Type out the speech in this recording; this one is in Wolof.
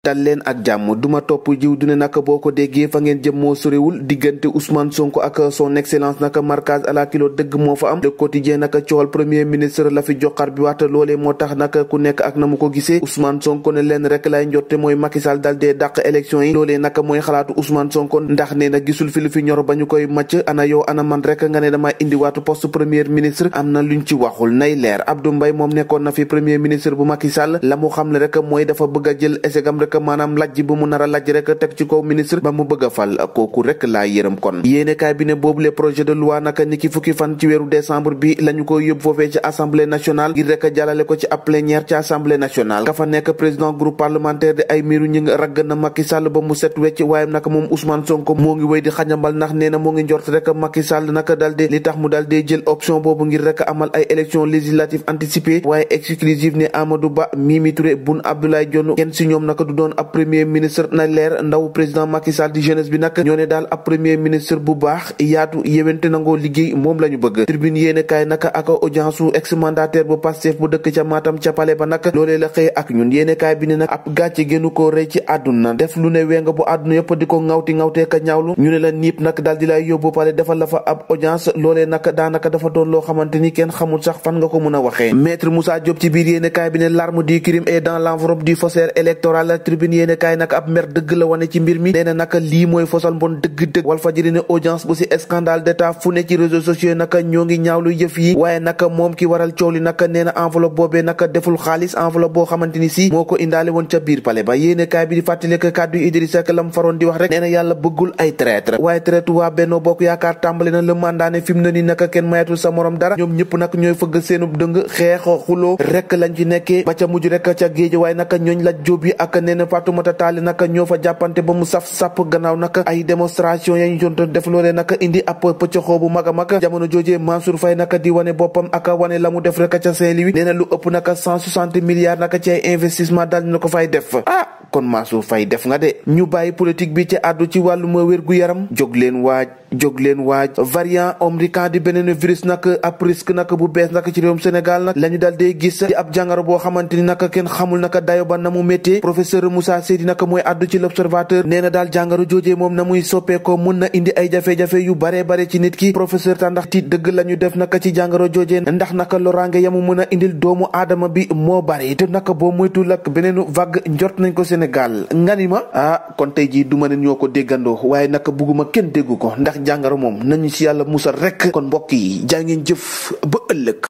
dal leen ak jàmm duma topp jiw du ne naka boo ko déggee fa ngeen jëm moo sorewul diggante Ousmane Sonko ak son excellence naka marquage à la kilo dëgg moo fa am le quotidien naka coowal premier ministre la fi joxar bi waxta loolee moo tax naka ku nekk ak na mu ko gisee Ousmane Sonko ne leen rek lay njotte mooy Macky Sall dal dee dàq élection yi loolee naka mooy xalaatu Ousmane Sonko ndax nee na gisul fi lu fi ñor ba ñu koy màcc ana yow ana man rek nga ne dama indi waatu poste premier ministre am na luñ ci waxul nay leer Abdou Mbaye moom nekkoon na fi premier ministre bu Macky Sall la mu xam le rek mooy dafa bëgg a jël esegam rek maanaam lajj bu mu nar a lajj rek teg ci kaw ministre ba mu bëgg a fal kooku rek laa yërëm kon yéenekaay bi ne boobu le projet de loi naka niki fukki fan ci weeru décembre bi lañu ko yóbbu foofee ci assemblée nationale ngir rek jàllale ko ci ab plénière ci assemblée nationale ka fa nekk président groupe parlementaire de Aymérou Gningue ragg na Macky Sall ba mu set wecc waaye naka moom Ousmane Sonko moo ngi wéy di xañambal ndax nee na moo ngi njort rek Macky Sall naka daldi li tax mu daldi jël option boobu ngir rek amal ay élections législatives anticipées waaye exclusive ne Amadou Ba Mimi Touré Boun Abdallah Dionne kenn si ñoom naka du doon ab premier ministre na leer ndaw président Macky Sall di jeunesse bi nag ñoo ne daal ab premier ministre bu baax yaatu yéwente nangoo liggéey moom la ñu bëgg tribune yéene kaay naka ak audience su ex mandataire bu Pastef bu dëkk ca Matam ca Palais ba nag loolee la xëy ak ñun yéene kaay bi ne nag ab gàcce génnu ko rëy ci àdduna def lu ne wenga bu àdduna yëpp di ko ŋawtee ka ñaawlu ñu ne la niip nag daal di lay yóbbu Palais defal la fa ab audience loolee nag daanaka dafa doon loo xamante ni kenn xamul sax fan nga ko mën a waxee maître Moussa Diop ci biir yéene kaay bi ne l'arme du crime est dans l'enveloppe du faussaire électoral tribune yéene kaay nag ab mer dëgg la wane ci mbir mi nee na naka lii mooy fosal mbon dëgg-dëgg Walfadjri ne audience bu ci scandale d'état fu ne ci réseaux sociaux naka ñoo ngi ñaawlu yëf yi waaye naka moom ki waral coow li naka nee na enveloppe boobee naka deful xaalis enveloppe boo xamante ni si moo ko indaale woon ca biir palais ba yéene kaay bi di fàttali que kàddu Idrissa Seck lam faroon di wax rek nee na yàlla bëggul ay traître waaye traître waa Benno Bokk Yaakaar tàmbali na le mandat ne fi mu ne ni naka kenn mayatul sa morom dara ñoom ñëpp nag ñooy fëgg seenub dëng xeex xuloo rek lañ ci nekkee ba ca mujj rek ca géej waaye naka ñooñ la jóob yi ak nee na Fatoumata Tall naka ñoo fa jàppante ba mu saf sàpp gannaaw naka ay démonstration yañu jonto def loolee naka indi ab pëccëxoo bu mag a mag jamono joojee Mansour Faye naka di wane boppam ak wane la mu def rek ca Saint-Louis nee na lu ëpp naka 160 milliards naka ci ay investissement daal dina ko fay def kon Mansour Faye def nga de ñu bàyyi politique bi ci àddu ci wàllum wér-gu-yaram jóg leen waaj variant omicron di beneen virus nag ab risque nag bu bees nag ci réewum Sénégal nag la ñu daal dee gis di ab jàngaro boo xamante ni nag kenn xamul naka dayo ba na mu méttee professeur Moussa Seydi nag mooy àddu ci l'observateur nee na daal jàngaro joojee moom na muy soppeekoo mun na indi ay jafe-jafe yu bare ci nit ki professeur ta ndax ti dëgg la ñu def naka ci jàngaro joojee ndax naka loraange yamu mën a indil doomu aadama bi moo bare te naka boo moytul ak beneenu vague njort nañ ko Sénégal nga ni ma kon tey jii du ma ne ñoo ko déggandoo waaye naka bugguma kenn déggu ko ndax jàngaro moom nañu ci yàlla musal rek kon mbokk yi jaa ngeen jëf ba ëllëg